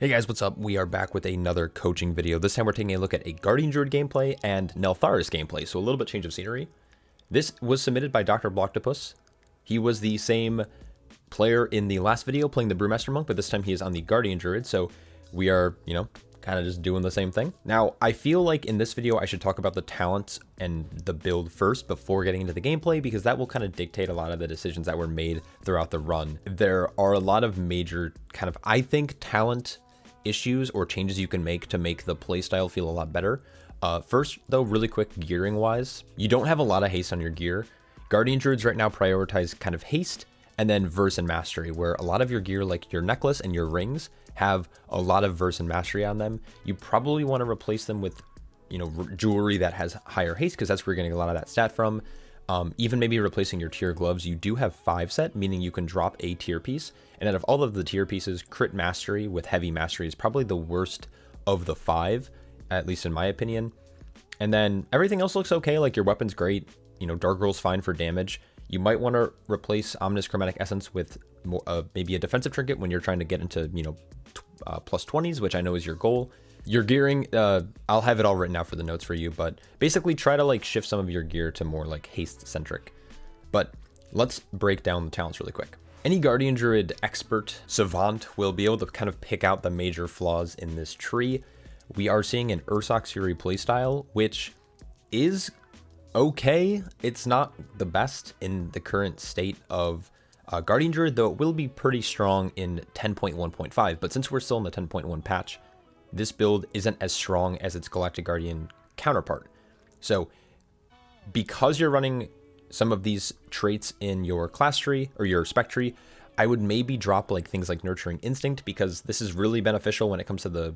Hey guys, what's up? We are back with another coaching video. This time we're taking a look at a Guardian Druid gameplay and Neltharus gameplay, so a little bit change of scenery. This was submitted by Dr. Blocktopus. He was the same player in the last video playing the Brewmaster Monk, but this time he is on the Guardian Druid, so we are, kind of just doing the same thing. Now, I feel like in this video I should talk about the talents and the build first before getting into the gameplay, because that will kind of dictate a lot of the decisions that were made throughout the run. There are a lot of major kind of, I think, talent issues or changes you can make to make the playstyle feel a lot better. First, though, really quick, gearing wise, you don't have a lot of haste on your gear. Guardian Druids right now prioritize kind of haste and then verse and mastery, where a lot of your gear, like your necklace and your rings, have a lot of verse and mastery on them. You probably want to replace them with, jewelry that has higher haste, because that's where you're getting a lot of that stat from. Even maybe replacing your tier gloves. You do have 5 set, meaning you can drop a tier piece. And out of all of the tier pieces, crit mastery with heavy mastery is probably the worst of the 5, at least in my opinion. And then everything else looks okay. Like your weapon's great. Dark Roll's fine for damage. You might want to replace Ominous Chromatic Essence with more, maybe a defensive trinket when you're trying to get into, plus 20s, which I know is your goal. Your gearing, I'll have it all written out for the notes for you, but basically try to shift some of your gear to more haste centric. But let's break down the talents really quick. Any Guardian Druid expert savant will be able to kind of pick out the major flaws in this tree. We are seeing an Ursoc's Fury playstyle, which is okay. It's not the best in the current state of Guardian Druid, though it will be pretty strong in 10.1.5. But since we're still in the 10.1 patch, this build isn't as strong as its Galactic Guardian counterpart. So because you're running some of these traits in your class tree or your spec tree, I would maybe drop things like Nurturing Instinct, because this is really beneficial when it comes to the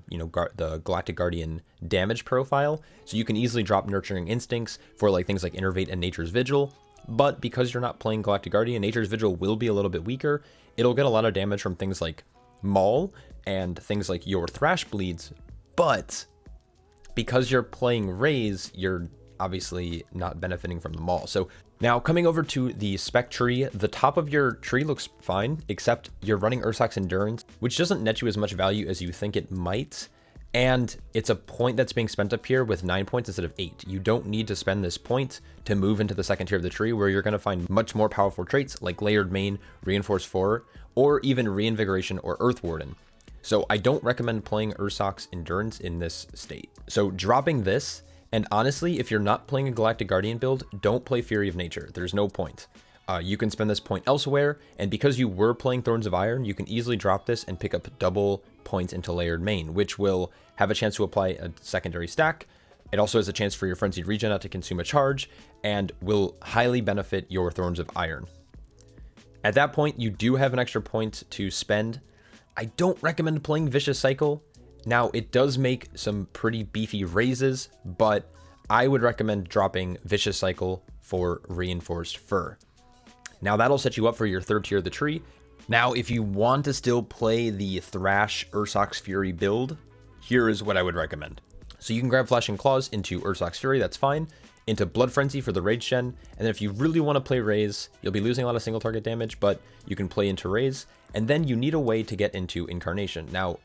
the Galactic Guardian damage profile. So you can easily drop Nurturing Instincts for things like Innervate and Nature's Vigil. But because you're not playing Galactic Guardian, Nature's Vigil will be a little bit weaker. It'll get a lot of damage from things like Maul and things like your Thrash Bleeds, but because you're playing Raise, you're obviously not benefiting from the Maul. So now coming over to the spec tree, the top of your tree looks fine, except you're running Ursoc's Endurance, which doesn't net you as much value as you think it might. And it's a point that's being spent up here with 9 points instead of 8. You don't need to spend this point to move into the second tier of the tree, where you're going to find much more powerful traits like Layered Mane, Reinforced 4, or even Reinvigoration or Earth Warden. So I don't recommend playing Ursoc's Endurance in this state. So dropping this, and honestly, if you're not playing a Galactic Guardian build, don't play Fury of Nature. There's no point. You can spend this point elsewhere, and because you were playing Thorns of Iron, you can easily drop this and pick up double points into Layered Mane, which will have a chance to apply a secondary stack. It also has a chance for your Frenzied Regen not to consume a charge, and will highly benefit your Thorns of Iron. At that point, you do have an extra point to spend. I don't recommend playing Vicious Cycle. Now, it does make some pretty beefy raises, but I would recommend dropping Vicious Cycle for Reinforced Fur. Now, that'll set you up for your third tier of the tree. Now, if you want to still play the Thrash Ursoc's Fury build, here is what I would recommend. So you can grab Flashing Claws into Ursoc's Fury, that's fine, into Blood Frenzy for the Rage Gen, and then if you really want to play Raise, you'll be losing a lot of single target damage, but you can play into Raise, and then you need a way to get into Incarnation. Now,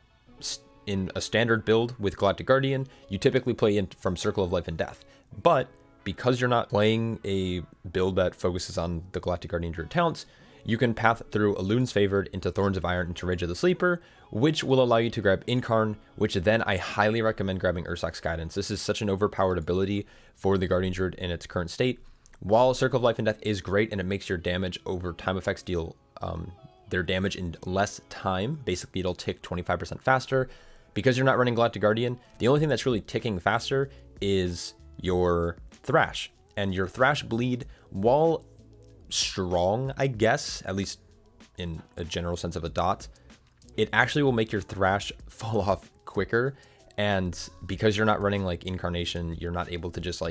in a standard build with Galactic Guardian, you typically play in from Circle of Life and Death, but because you're not playing a build that focuses on the Galactic Guardian Druid talents, you can path through Elun's Favored into Thorns of Iron into Rage of the Sleeper, which will allow you to grab Incarn, which then I highly recommend grabbing Ursoc's Guidance. This is such an overpowered ability for the Guardian Druid in its current state. While Circle of Life and Death is great and it makes your damage over time effects deal their damage in less time, basically it'll tick 25% faster. Because you're not running Galactic Guardian, the only thing that's really ticking faster is your Thrash. And your Thrash Bleed, while strong, I guess, at least in a general sense of a dot, it actually will make your Thrash fall off quicker. And because you're not running Incarnation, you're not able to just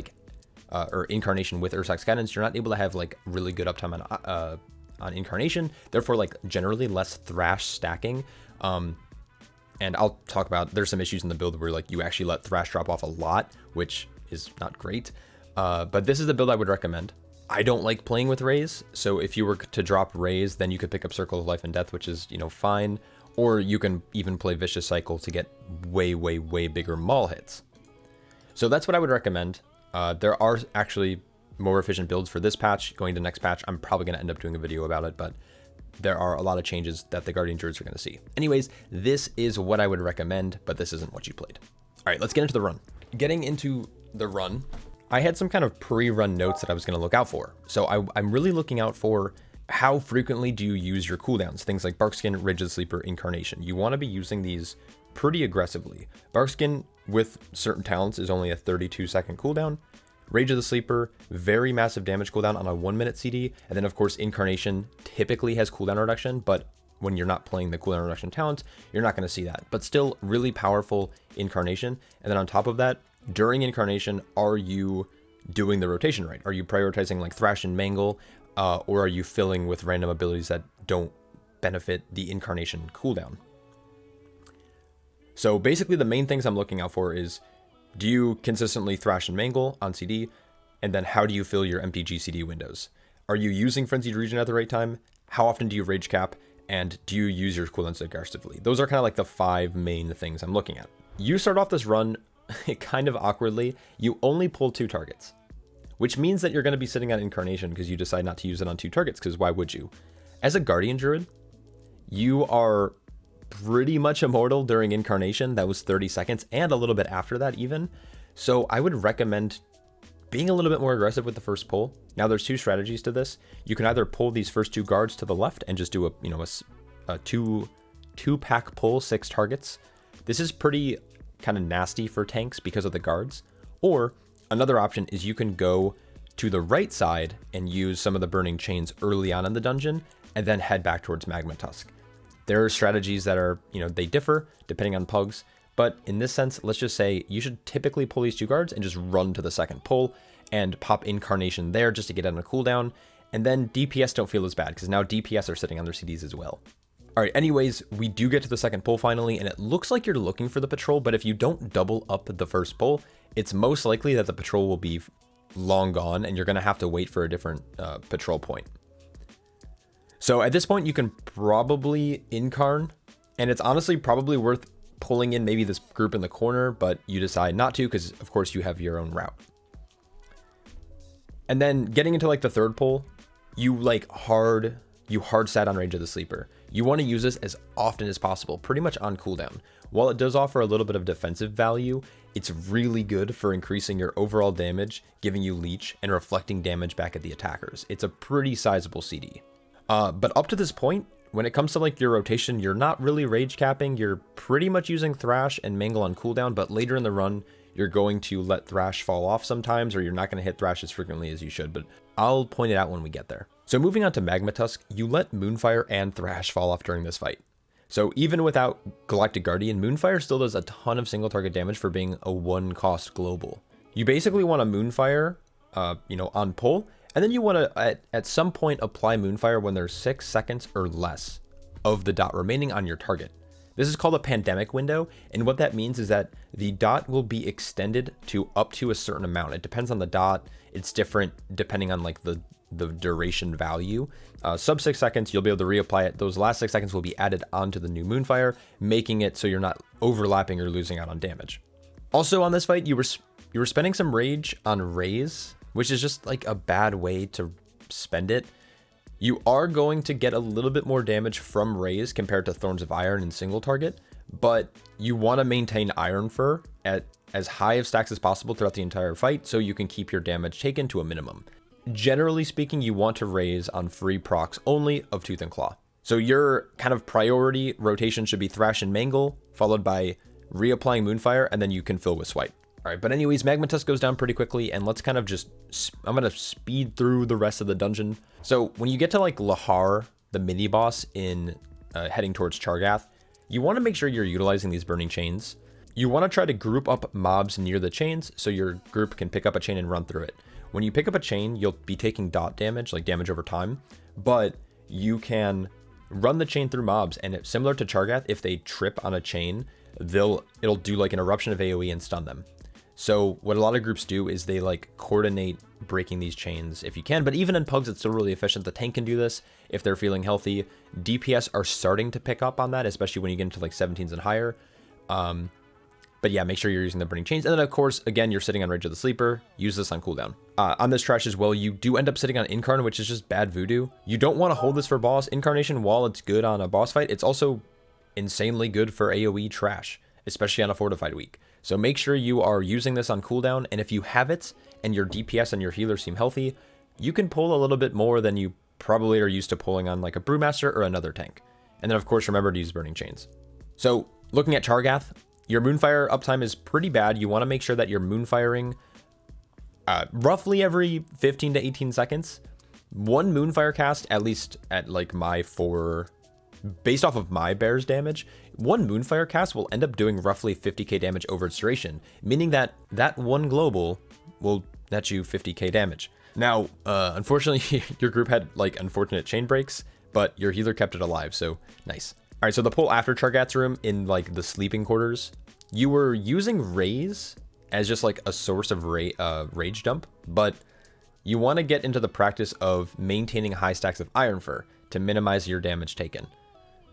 or Incarnation with Ursoc's Guidance, you're not able to have really good uptime on Incarnation. Therefore, generally less Thrash stacking. And I'll talk about, there's some issues in the build where you actually let Thrash drop off a lot, which is not great. But this is the build I would recommend. I don't like playing with Raise, so if you were to drop Raise, then you could pick up Circle of Life and Death, which is, fine. Or you can even play Vicious Cycle to get way, way, way bigger maul hits. So that's what I would recommend. There are actually more efficient builds for this patch. Going to next patch, I'm probably going to end up doing a video about it, but there are a lot of changes that the Guardian Druids are going to see. Anyways, this is what I would recommend, but this isn't what you played. All right, let's get into the run. Getting into the run, I had some kind of pre-run notes that I was going to look out for. So I'm really looking out for how frequently do you use your cooldowns? Things like Barkskin, Rage of the Sleeper, Incarnation. You want to be using these pretty aggressively. Barkskin with certain talents is only a 32-second cooldown. Rage of the Sleeper, very massive damage cooldown on a 1-minute CD. And then of course, Incarnation typically has cooldown reduction, but when you're not playing the cooldown reduction talent, you're not going to see that. But still really powerful Incarnation. And then on top of that, during Incarnation, are you doing the rotation right? Are you prioritizing like Thrash and Mangle? Or are you filling with random abilities that don't benefit the Incarnation cooldown? So basically the main things I'm looking out for is, do you consistently Thrash and Mangle on CD? And then how do you fill your MTG CD windows? Are you using Frenzied Region at the right time? How often do you Rage Cap? And do you use your cooldowns aggressively? Those are kind of like the 5 main things I'm looking at. You start off this run kind of awkwardly. You only pull 2 targets. Which means that you're going to be sitting on Incarnation because you decide not to use it on 2 targets, because why would you? As a Guardian Druid, you are pretty much immortal during Incarnation. That was 30 seconds, and a little bit after that even. So I would recommend being a little bit more aggressive with the first pull. Now there's 2 strategies to this. You can either pull these first 2 guards to the left and just do a two-pack pull, 6 targets. This is pretty kind of nasty for tanks because of the guards. Or another option is you can go to the right side and use some of the burning chains early on in the dungeon and then head back towards Magma Tusk. There are strategies that are, they differ depending on pugs, but in this sense, let's just say you should typically pull these 2 guards and just run to the second pull and pop Incarnation there just to get on a cooldown. And then DPS don't feel as bad because now DPS are sitting on their CDs as well. All right, anyways, we do get to the second pull finally, and it looks like you're looking for the patrol, but if you don't double up the first pull, it's most likely that the patrol will be long gone, and you're going to have to wait for a different patrol point. So at this point, you can probably Incarn, and it's honestly probably worth pulling in maybe this group in the corner, but you decide not to because, of course, you have your own route. And then getting into like the third pull, you hard sat on Rage of the Sleeper. You want to use this as often as possible, pretty much on cooldown. While it does offer a little bit of defensive value, it's really good for increasing your overall damage, giving you leech, and reflecting damage back at the attackers. It's a pretty sizable CD. But up to this point, when it comes to like your rotation, you're not really rage capping. You're pretty much using Thrash and Mangle on cooldown, but later in the run, you're going to let Thrash fall off sometimes, or you're not going to hit Thrash as frequently as you should, but I'll point it out when we get there. So moving on to Magma Tusk, you let Moonfire and Thrash fall off during this fight. So even without Galactic Guardian, Moonfire still does a ton of single target damage for being a 1-cost global. You basically want a Moonfire, on pull, and then you want to, at some point, apply Moonfire when there's 6 seconds or less of the dot remaining on your target. This is called a pandemic window, and what that means is that the dot will be extended to up to a certain amount. It depends on the dot. It's different depending on like the duration value. Sub 6 seconds, you'll be able to reapply it. Those last 6 seconds will be added onto the new Moonfire, making it so you're not overlapping or losing out on damage. Also on this fight, you were spending some rage on Raze, which is just like a bad way to spend it. You are going to get a little bit more damage from Raze compared to Thorns of Iron and single target, but you want to maintain Iron Fur at as high of stacks as possible throughout the entire fight so you can keep your damage taken to a minimum. Generally speaking, you want to raise on free procs only of Tooth and Claw. So your kind of priority rotation should be Thrash and Mangle, followed by reapplying Moonfire, and then you can fill with Swipe. All right, but anyways, Magma Tusk goes down pretty quickly, and let's kind of just, I'm going to speed through the rest of the dungeon. So when you get to like Lahar, the mini boss in heading towards Chargath, you want to make sure you're utilizing these burning chains. You want to try to group up mobs near the chains so your group can pick up a chain and run through it. When you pick up a chain, you'll be taking dot damage, like damage over time, but you can run the chain through mobs, and it's similar to Chargath. If they trip on a chain, it'll do like an eruption of AoE and stun them. So what a lot of groups do is they like coordinate breaking these chains if you can, but even in pugs, it's still really efficient. The tank can do this if they're feeling healthy. DPS are starting to pick up on that, especially when you get into like 17s and higher. But yeah, make sure you're using the burning chains. And then of course, again, you're sitting on Rage of the Sleeper. Use this on cooldown. On this trash as well, you do end up sitting on Incarn, which is just bad voodoo. You don't want to hold this for boss. Incarnation, while it's good on a boss fight, it's also insanely good for AoE trash, especially on a fortified week. So make sure you are using this on cooldown, and if you have it and your DPS and your healer seem healthy, you can pull a little bit more than you probably are used to pulling on like a Brewmaster or another tank. And then of course, remember to use Burning Chains. So looking at Chargath, your Moonfire uptime is pretty bad. You want to make sure that you're Moonfiring roughly every 15 to 18 seconds. One Moonfire cast, at least at like based off of my bear's damage, one Moonfire cast will end up doing roughly 50k damage over its duration, meaning that that one global will net you 50k damage. Now, unfortunately, your group had like unfortunate chain breaks, but your healer kept it alive, so nice. All right, so the pull after Chargath's room in like the sleeping quarters, you were using Raise as just like a source of rage dump, but you want to get into the practice of maintaining high stacks of Iron Fur to minimize your damage taken.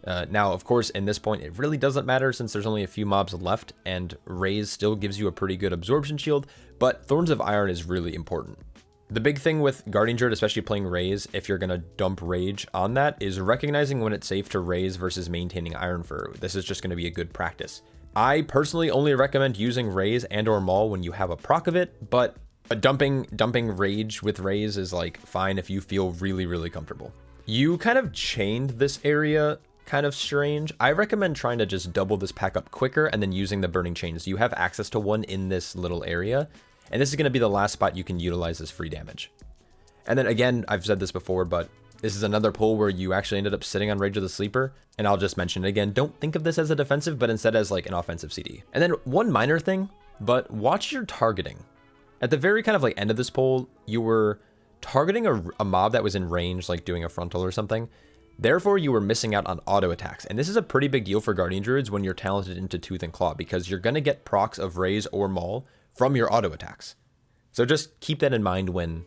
Now, of course, in this point, it really doesn't matter since there's only a few mobs left, and Raise still gives you a pretty good absorption shield, but Thorns of Iron is really important. The big thing with Guardian Druid, especially playing Raise, if you're going to dump Rage on that, is recognizing when it's safe to Raise versus maintaining Iron Fur. This is just going to be a good practice. I personally only recommend using Raise and or Maul when you have a proc of it, but dumping Rage with Raise is like fine if you feel really, really comfortable. You kind of chained this area kind of strange. I recommend trying to just double this pack up quicker and then using the Burning Chains. You have access to one in this little area, and this is going to be the last spot you can utilize this free damage. And then again, I've said this before, but this is another pull where you actually ended up sitting on Rage of the Sleeper, and I'll just mention it again. Don't think of this as a defensive, but instead as like an offensive CD. And then one minor thing, but watch your targeting. At the very kind of like end of this pull, you were targeting a mob that was in range, like doing a frontal or something. Therefore, you were missing out on auto attacks. And this is a pretty big deal for Guardian Druids when you're talented into Tooth and Claw, because you're going to get procs of Raise or Maul from your auto attacks. So just keep that in mind when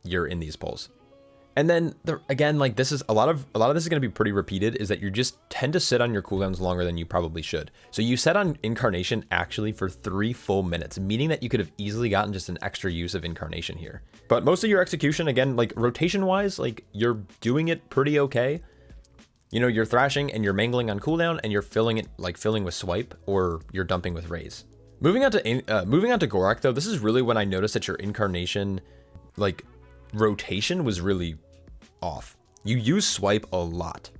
you're in these pulls. And then again, like this is a lot of this is going to be pretty repeated, is that you just tend to sit on your cooldowns longer than you probably should. So you set on Incarnation actually for 3 full minutes, meaning that you could have easily gotten just an extra use of Incarnation here. But most of your execution, again, like rotation wise, like you're doing it pretty okay. You know, you're thrashing and you're mangling on cooldown and you're filling with swipe, or you're dumping with Raise. Moving on to Gorak though, this is really when I noticed that your Incarnation like rotation was really off. You use swipe a lot.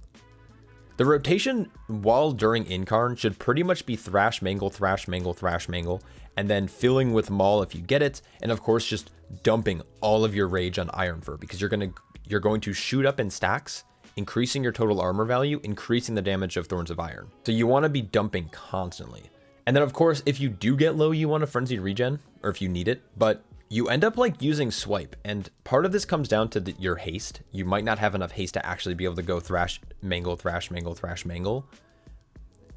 The rotation while during Incarn should pretty much be thrash, mangle, thrash, mangle, thrash, mangle, and then filling with Maul if you get it, and of course just dumping all of your rage on Iron Fur, because you're going to shoot up in stacks, increasing your total armor value, increasing the damage of Thorns of Iron. So you want to be dumping constantly. And then of course, if you do get low, you want a frenzied regen, or if you need it, but you end up like using swipe, and part of this comes down to your haste. You might not have enough haste to actually be able to go thrash, mangle, thrash, mangle, thrash, mangle.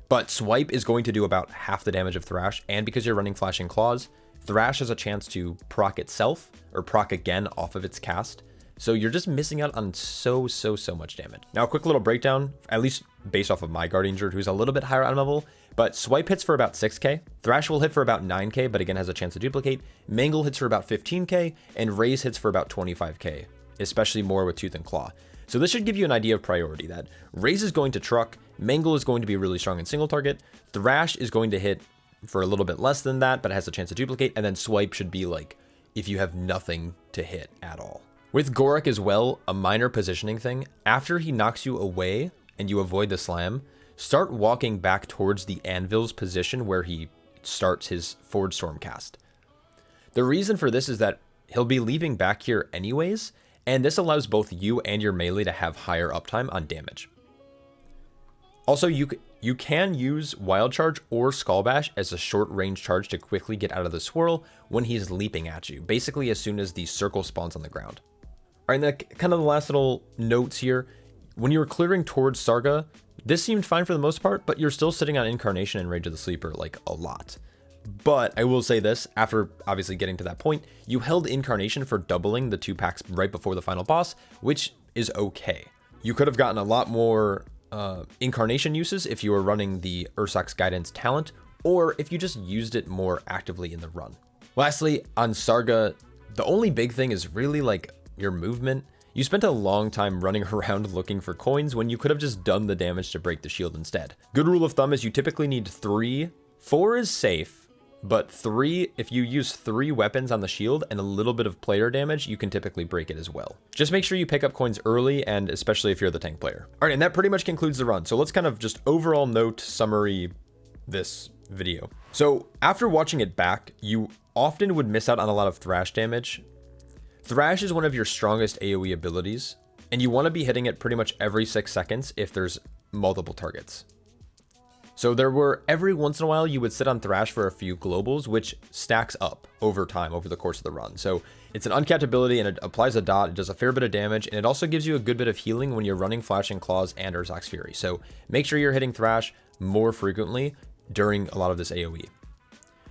But swipe is going to do about half the damage of thrash, and because you're running flashing claws, thrash has a chance to proc itself, or proc again off of its cast. So you're just missing out on so much damage. Now a quick little breakdown, at least based off of my Guardian Druid, who's a little bit higher on level, but swipe hits for about 6k, thrash will hit for about 9k, but again has a chance to duplicate, mangle hits for about 15k, and raise hits for about 25k, especially more with tooth and claw. So this should give you an idea of priority, that raise is going to truck, mangle is going to be really strong in single target, thrash is going to hit for a little bit less than that, but has a chance to duplicate, and then swipe should be like if you have nothing to hit at all. With Gorak as well, a minor positioning thing, after he knocks you away and you avoid the slam, start walking back towards the Anvil's position where he starts his Forge Storm cast. The reason for this is that he'll be leaving back here anyways, and this allows both you and your melee to have higher uptime on damage. Also, you can use Wild Charge or Skull Bash as a short range charge to quickly get out of the swirl when he's leaping at you, basically as soon as the circle spawns on the ground. All right, and then kind of the last little notes here. When you were clearing towards Sarga, this seemed fine for the most part, but you're still sitting on Incarnation and Rage of the Sleeper like a lot. But I will say this, after obviously getting to that point, you held Incarnation for doubling the 2 packs right before the final boss, which is okay. You could have gotten a lot more Incarnation uses if you were running the Ursac's Guidance talent, or if you just used it more actively in the run. Lastly, on Sarga, the only big thing is really like your movement. You spent a long time running around looking for coins when you could have just done the damage to break the shield instead. Good rule of thumb is you typically need 3. 4 is safe, but 3, if you use 3 weapons on the shield and a little bit of player damage, you can typically break it as well. Just make sure you pick up coins early, and especially if you're the tank player. All right, and that pretty much concludes the run. So let's kind of just overall note summary this video. So after watching it back, you often would miss out on a lot of thrash damage. Thrash is one of your strongest AoE abilities, and you want to be hitting it pretty much every 6 seconds if there's multiple targets. So there were, every once in a while, you would sit on Thrash for a few globals, which stacks up over time, over the course of the run. So it's an uncapped ability, and it applies a dot, it does a fair bit of damage, and it also gives you a good bit of healing when you're running Flashing Claws and Ursac's Fury. So make sure you're hitting Thrash more frequently during a lot of this AoE.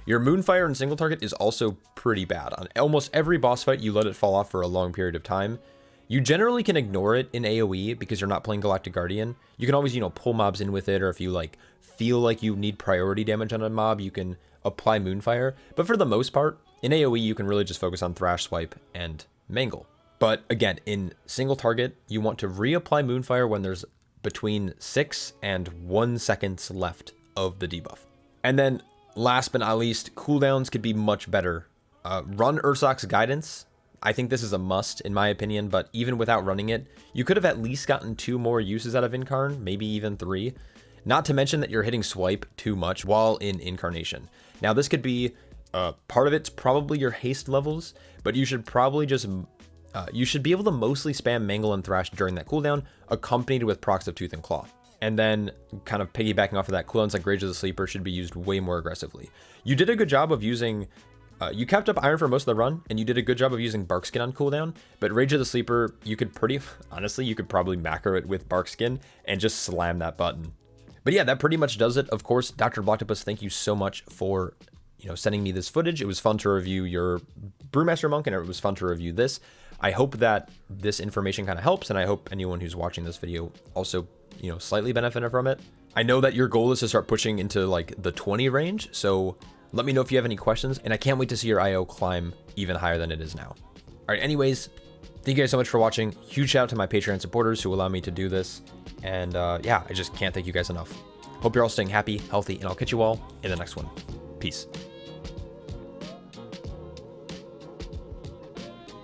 Your Moonfire and single target is also pretty bad. On almost every boss fight, you let it fall off for a long period of time. You generally can ignore it in AoE because you're not playing Galactic Guardian. You can always, pull mobs in with it, or if you feel like you need priority damage on a mob, you can apply Moonfire. But for the most part, in AoE, you can really just focus on Thrash, Swipe, and Mangle. But again, in single target, you want to reapply Moonfire when there's between 6 and 1 seconds left of the debuff. And then last but not least, cooldowns could be much better. Run Ursac's Guidance. I think this is a must in my opinion, but even without running it, you could have at least gotten 2 more uses out of Incarn, maybe even 3. Not to mention that you're hitting Swipe too much while in Incarnation. Now this could be, part of it's probably your haste levels, but you should probably just, you should be able to mostly spam Mangle and Thrash during that cooldown, accompanied with procs of Tooth and Claw. And then kind of piggybacking off of that, cooldowns like Rage of the Sleeper should be used way more aggressively. You did a good job of using, you kept up Iron for most of the run, and you did a good job of using Barkskin on cooldown, but Rage of the Sleeper, you could honestly, you could probably macro it with Barkskin and just slam that button. But yeah, that pretty much does it. Of course, Dr. Blocktopus, thank you so much for, sending me this footage. It was fun to review your Brewmaster Monk, and it was fun to review this. I hope that this information kind of helps, and I hope anyone who's watching this video also, slightly benefited from it. I know that your goal is to start pushing into the 20 range, so let me know if you have any questions, and I can't wait to see your IO climb even higher than it is now. All right, anyways, thank you guys so much for watching. Huge shout out to my Patreon supporters who allow me to do this, and yeah, I just can't thank you guys enough. Hope you're all staying happy, healthy, and I'll catch you all in the next one. Peace.